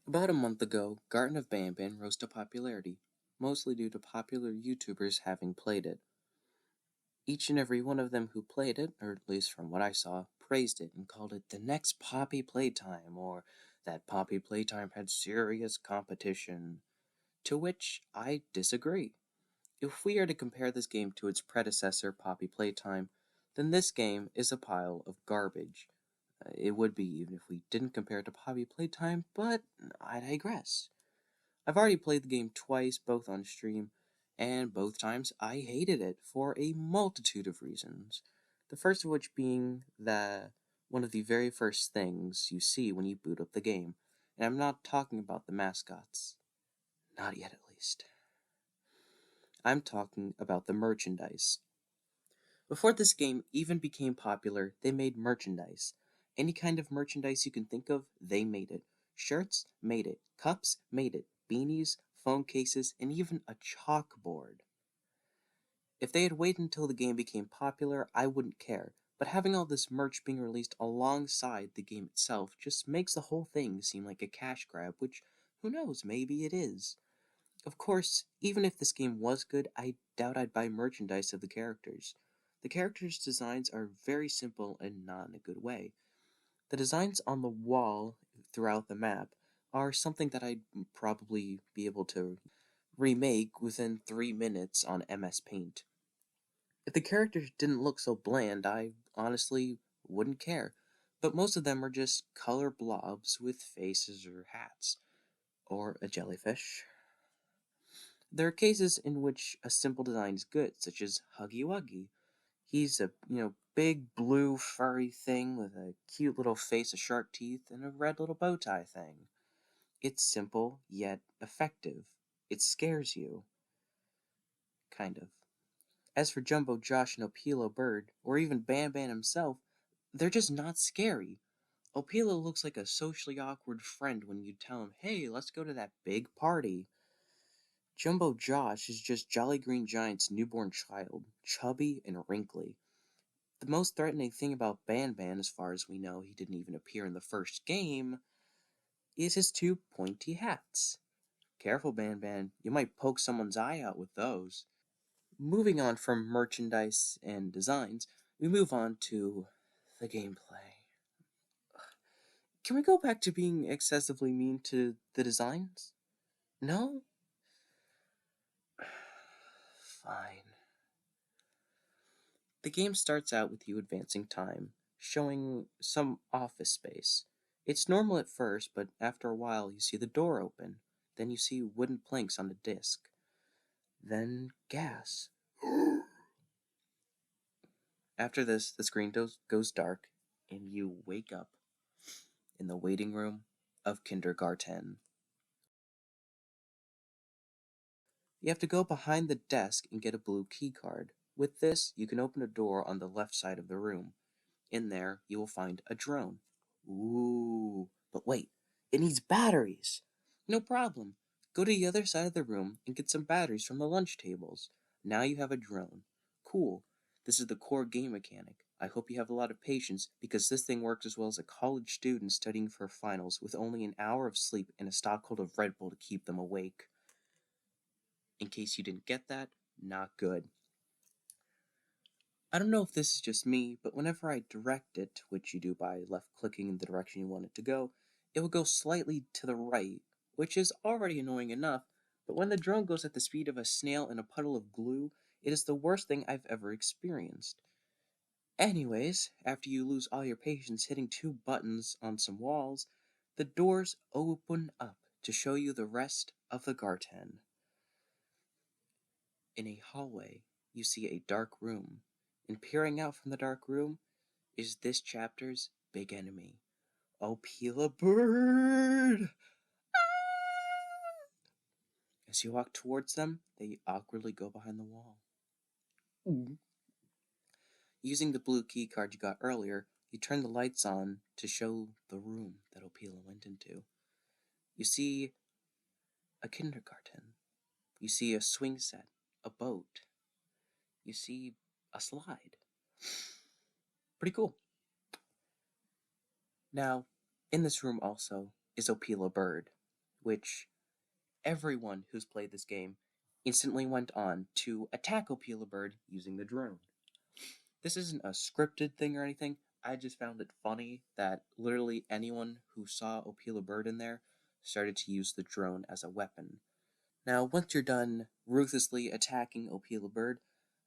About a month ago, Garten of Ban Ban rose to popularity, mostly due to popular YouTubers having played it. Each and every one of them who played it, or at least from what I saw, praised it and called it the next Poppy Playtime, or that Poppy Playtime had serious competition. To which I disagree. If we are to compare this game to its predecessor, Poppy Playtime, then this game is a pile of garbage. It would be even if we didn't compare it to Poppy Playtime, but I digress. I've already played the game twice, both on stream, and both times I hated it for a multitude of reasons. The first of which being that one of the very first things you see when you boot up the game, and I'm not talking about the mascots. Not yet, at least. I'm talking about the merchandise. Before this game even became popular, they made merchandise. Any kind of merchandise you can think of, they made it. Shirts, made it. Cups, made it. Beanies, phone cases, and even a chalkboard. If they had waited until the game became popular, I wouldn't care, but having all this merch being released alongside the game itself just makes the whole thing seem like a cash grab, which, who knows, maybe it is. Of course, even if this game was good, I doubt I'd buy merchandise of the characters. The characters' designs are very simple and not in a good way. The designs on the wall throughout the map are something that I'd probably be able to remake within 3 minutes on MS Paint. If the characters didn't look so bland, I honestly wouldn't care, but most of them are just color blobs with faces or hats, or a jellyfish. There are cases in which a simple design is good, such as Huggy Wuggy. He's a, big blue furry thing with a cute little face of shark teeth and a red little bow tie thing. It's simple, yet effective. It scares you. Kind of. As for Jumbo Josh and Opilo Bird, or even Ban Ban himself, they're just not scary. Opilo looks like a socially awkward friend when you tell him, hey, let's go to that big party. Jumbo Josh is just Jolly Green Giant's newborn child, chubby and wrinkly. The most threatening thing about Ban Ban, as far as we know, he didn't even appear in the first game, is his two pointy hats. Careful, Ban Ban, you might poke someone's eye out with those. Moving on from merchandise and designs, we move on to the gameplay. Can we go back to being excessively mean to the designs? No? Fine. The game starts out with you advancing time, showing some office space. It's normal at first, but after a while you see the door open. Then you see wooden planks on a disc. Then gas. After this, the screen goes dark, and you wake up in the waiting room of kindergarten. You have to go behind the desk and get a blue key card. With this, you can open a door on the left side of the room. In there, you will find a drone. Ooh, but wait, it needs batteries. No problem. Go to the other side of the room and get some batteries from the lunch tables. Now you have a drone. Cool. This is the core game mechanic. I hope you have a lot of patience because this thing works as well as a college student studying for finals with only an hour of sleep and a stockhold of Red Bull to keep them awake. In case you didn't get that, not good. I don't know if this is just me, but whenever I direct it, which you do by left-clicking in the direction you want it to go, it will go slightly to the right, which is already annoying enough, but when the drone goes at the speed of a snail in a puddle of glue, it is the worst thing I've ever experienced. Anyways, after you lose all your patience hitting two buttons on some walls, the doors open up to show you the rest of the garden. In a hallway, you see a dark room, and peering out from the dark room is this chapter's big enemy, Opila Bird! As you walk towards them, they awkwardly go behind the wall. Using the blue key card you got earlier, you turn the lights on to show the room that Opila went into. You see a kindergarten. You see a swing set, a boat. You see a slide. Pretty cool. Now, in this room also is Opila Bird. which everyone who's played this game instantly went on to attack Opila Bird using the drone. This isn't a scripted thing or anything. I just found it funny that literally anyone who saw Opila Bird in there started to use the drone as a weapon. Now, once you're done ruthlessly attacking Opila Bird,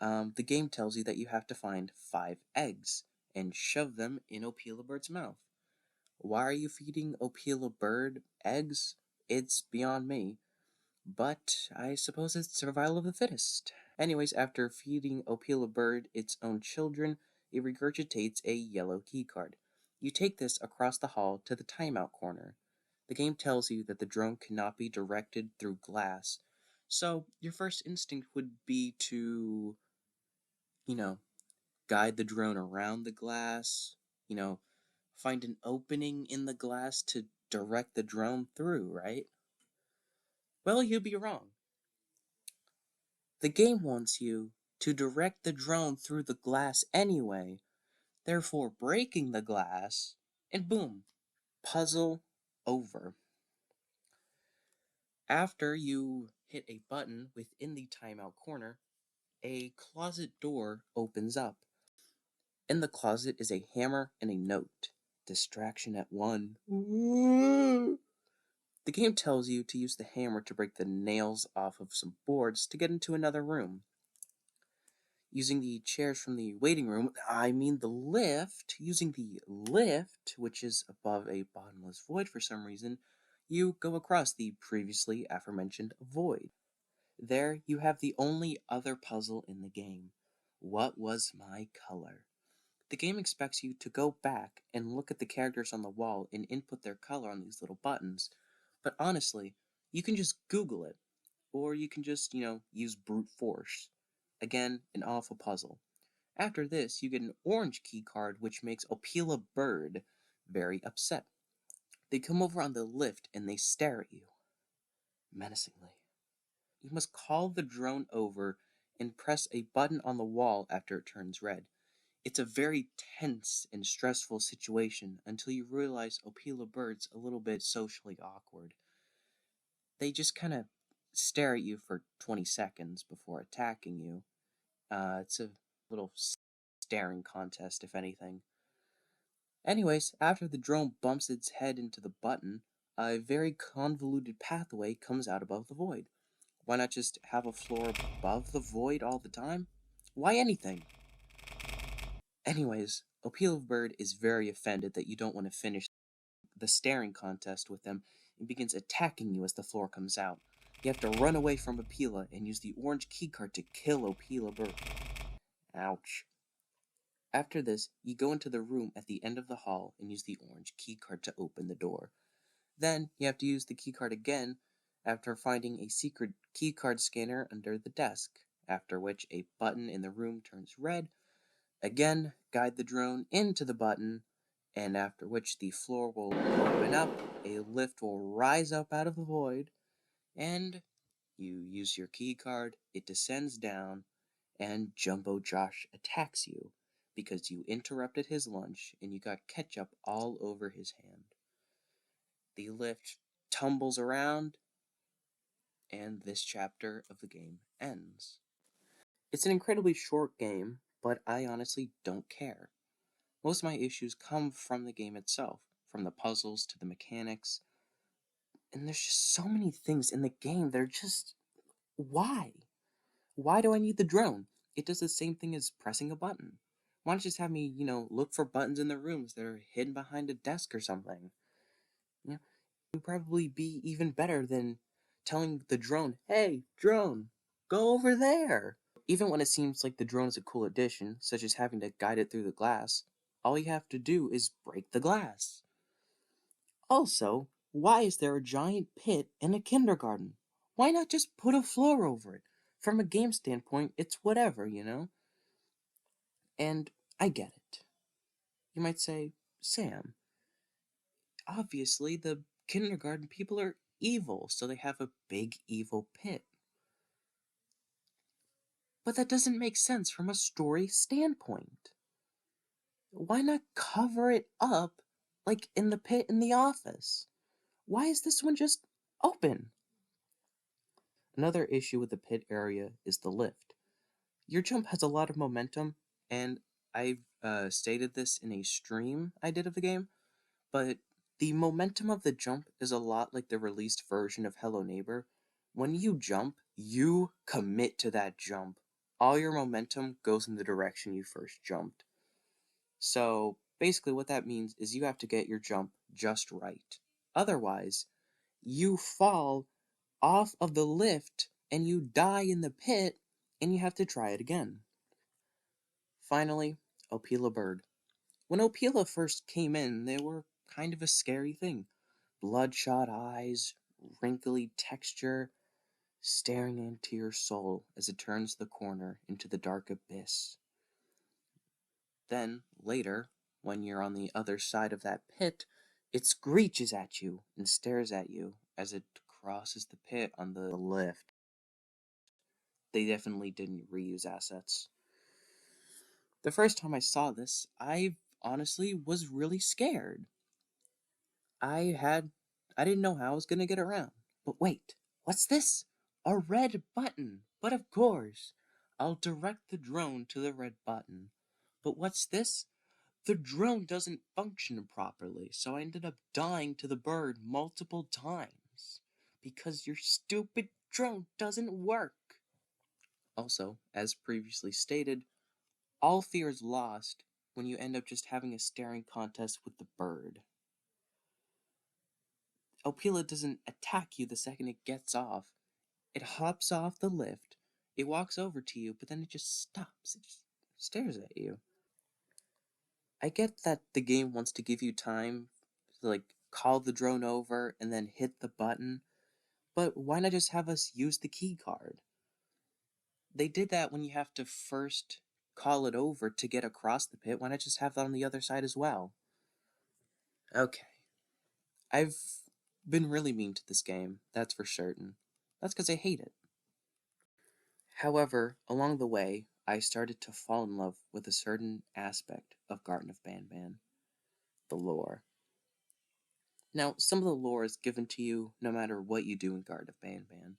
the game tells you that you have to find 5 eggs and shove them in Opila Bird's mouth. Why are you feeding Opila Bird eggs? It's beyond me, but I suppose it's survival of the fittest. Anyways, after feeding Opila Bird its own children, it regurgitates a yellow keycard. You take this across the hall to the timeout corner. The game tells you that the drone cannot be directed through glass, so your first instinct would be to, guide the drone around the glass, find an opening in the glass to direct the drone through, right? Well, you'd be wrong. The game wants you to direct the drone through the glass anyway, therefore breaking the glass, and boom, puzzle over. After you hit a button within the timeout corner, a closet door opens up. In the closet is a hammer and a note. Distraction at 1. The game tells you to use the hammer to break the nails off of some boards to get into another room. Using the chairs from the waiting room, using the lift, which is above a bottomless void for some reason, you go across the previously aforementioned void. There you have the only other puzzle in the game. What was my color? The game expects you to go back and look at the characters on the wall and input their color on these little buttons. But honestly, you can just Google it. Or you can just, use brute force. Again, an awful puzzle. After this, you get an orange key card which makes Opila Bird very upset. They come over on the lift and they stare at you menacingly. You must call the drone over and press a button on the wall after it turns red. It's a very tense and stressful situation until you realize Opila Bird's a little bit socially awkward. They just kind of stare at you for 20 seconds before attacking you. It's a little staring contest, if anything. Anyways, after the drone bumps its head into the button, a very convoluted pathway comes out above the void. Why not just have a floor above the void all the time? Why anything? Anyways, Opila Bird is very offended that you don't want to finish the staring contest with them and begins attacking you as the floor comes out. You have to run away from Opila and use the orange keycard to kill Opila Bird. Ouch. After this, you go into the room at the end of the hall and use the orange keycard to open the door. Then, you have to use the keycard again after finding a secret keycard scanner under the desk, after which a button in the room turns red. Again, guide the drone into the button, and after which the floor will open up, a lift will rise up out of the void, and you use your keycard, it descends down, and Jumbo Josh attacks you because you interrupted his lunch and you got ketchup all over his hand. The lift tumbles around, and this chapter of the game ends. It's an incredibly short game, but I honestly don't care. Most of my issues come from the game itself, from the puzzles to the mechanics, and there's just so many things in the game that are just... why? Why do I need the drone? It does the same thing as pressing a button. Why not just have me, look for buttons in the rooms that are hidden behind a desk or something? It would probably be even better than telling the drone, "Hey, drone, go over there." Even when it seems like the drone is a cool addition, such as having to guide it through the glass, all you have to do is break the glass. Also, why is there a giant pit in a kindergarten? Why not just put a floor over it? From a game standpoint, it's whatever, And I get it. You might say, Sam, obviously the kindergarten people are evil, so they have a big evil pit. But that doesn't make sense from a story standpoint. Why not cover it up like in the pit in The Office? Why is this one just open. Another issue with the pit area is the lift. Your jump has a lot of momentum, and I've stated this in a stream I did of the game, but the momentum of the jump is a lot like the released version of Hello Neighbor. When you jump, you commit to that jump. All your momentum goes in the direction you first jumped. So basically what that means is you have to get your jump just right. Otherwise, you fall off of the lift and you die in the pit and you have to try it again. Finally, Opila Bird. When Opila first came in, they were kind of a scary thing. Bloodshot eyes, wrinkly texture, staring into your soul as it turns the corner into the dark abyss. Then, later, when you're on the other side of that pit, it screeches at you and stares at you as it crosses the pit on the lift. They definitely didn't reuse assets. The first time I saw this, I honestly was really scared. I didn't know how I was gonna get around. But wait, what's this? A red button! But of course, I'll direct the drone to the red button. But what's this? The drone doesn't function properly, so I ended up dying to the bird multiple times. Because your stupid drone doesn't work. Also, as previously stated, all fear is lost when you end up just having a staring contest with the bird. Opila doesn't attack you the second it gets off. It hops off the lift, it walks over to you, but then it just stops. It just stares at you. I get that the game wants to give you time to, call the drone over and then hit the button, but why not just have us use the key card? They did that when you have to first call it over to get across the pit. Why not just have that on the other side as well? Okay. I've been really mean to this game, that's for certain. That's because I hate it. However, along the way, I started to fall in love with a certain aspect of Garten of Ban Ban. The lore. Now, some of the lore is given to you no matter what you do in Garten of Ban Ban.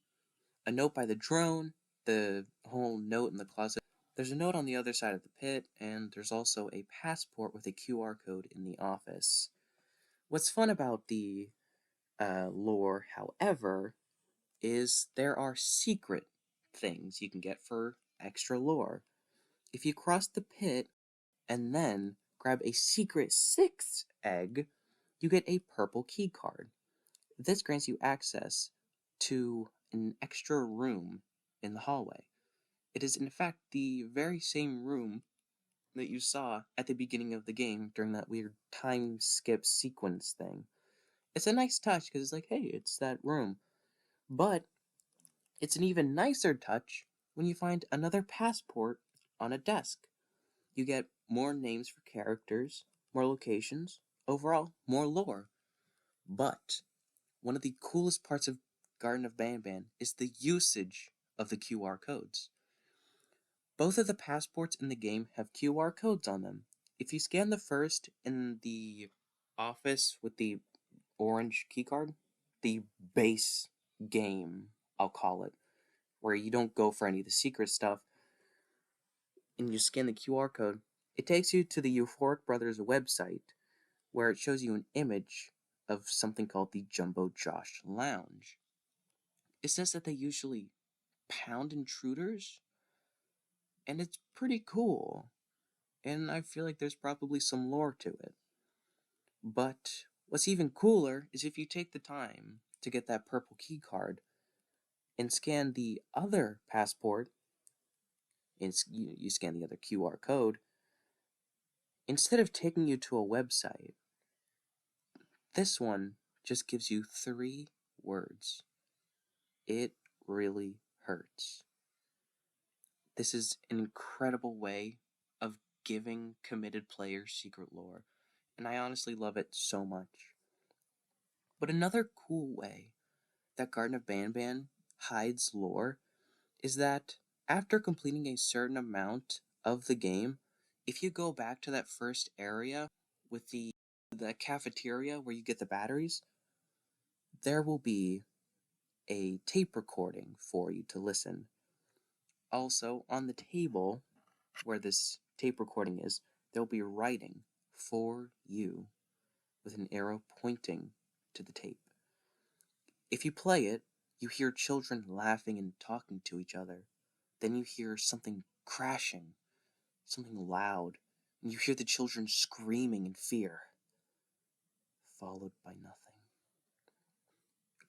A note by the drone, the whole note in the closet. There's a note on the other side of the pit, and there's also a passport with a QR code in the office. What's fun about the lore, however, is there are secret things you can get for extra lore. If you cross the pit and then grab a secret 6th egg, you get a purple key card. This grants you access to an extra room in the hallway. It is in fact the very same room that you saw at the beginning of the game during that weird time skip sequence thing. It's a nice touch because it's like, hey, it's that room. But it's an even nicer touch when you find another passport on a desk. You get more names for characters, more locations, overall, more lore. But one of the coolest parts of Garten of Ban Ban is the usage of the QR codes. Both of the passports in the game have QR codes on them. If you scan the first in the office with the orange keycard, the base game, I'll call it, where you don't go for any of the secret stuff, and you scan the QR code, it takes you to the Euphoric Brothers website, where it shows you an image of something called the Jumbo Josh Lounge. It says that they usually pound intruders, and it's pretty cool, and I feel like there's probably some lore to it. But what's even cooler is if you take the time to get that purple key card and scan the other passport, and you scan the other QR code, instead of taking you to a website, this one just gives you 3 words. It really hurts. This is an incredible way of giving committed players secret lore, and I honestly love it so much. But another cool way that Garten of Ban Ban hides lore is that after completing a certain amount of the game, if you go back to that first area with the cafeteria where you get the batteries, there will be a tape recording for you to listen. Also, on the table where this tape recording is, there'll be writing for you with an arrow pointing to the tape. If you play it, you hear children laughing and talking to each other. Then you hear something crashing, something loud, and you hear the children screaming in fear, followed by nothing.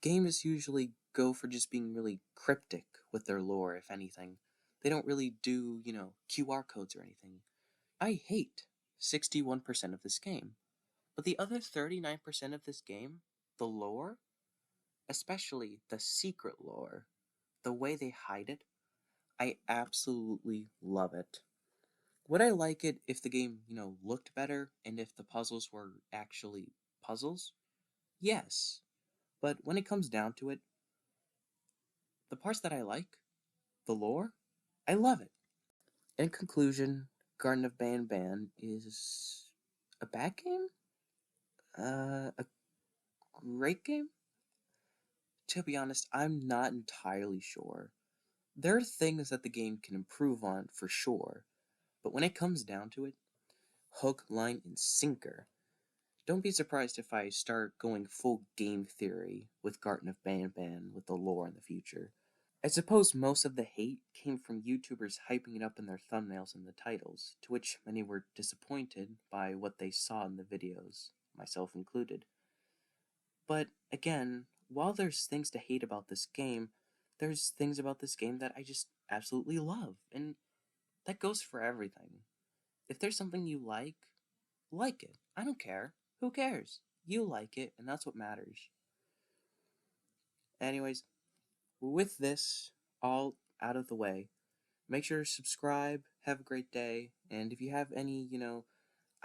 Games usually go for just being really cryptic with their lore, if anything. They don't really do, QR codes or anything. I hate 61% of this game. But the other 39% of this game, the lore, especially the secret lore, the way they hide it, I absolutely love it. Would I like it if the game, looked better and if the puzzles were actually puzzles? Yes. But when it comes down to it, the parts that I like, the lore, I love it. In conclusion, Garten of Ban Ban is a bad game? A great game? To be honest, I'm not entirely sure. There are things that the game can improve on for sure, but when it comes down to it, hook, line, and sinker. Don't be surprised if I start going full game theory with Garten of Ban Ban with the lore in the future. I suppose most of the hate came from YouTubers hyping it up in their thumbnails and the titles, to which many were disappointed by what they saw in the videos, myself included. But again, while there's things to hate about this game, there's things about this game that I just absolutely love, and that goes for everything. If there's something you like it. I don't care. Who cares? You like it, and that's what matters. Anyways, with this all out of the way, make sure to subscribe, have a great day, and if you have any,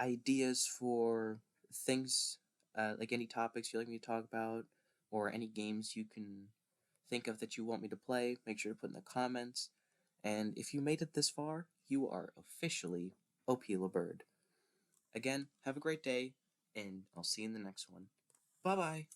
ideas for things, like any topics you'd like me to talk about, or any games you can think of that you want me to play, make sure to put in the comments. And if you made it this far, you are officially OP LaBird. Again, have a great day, and I'll see you in the next one. Bye-bye!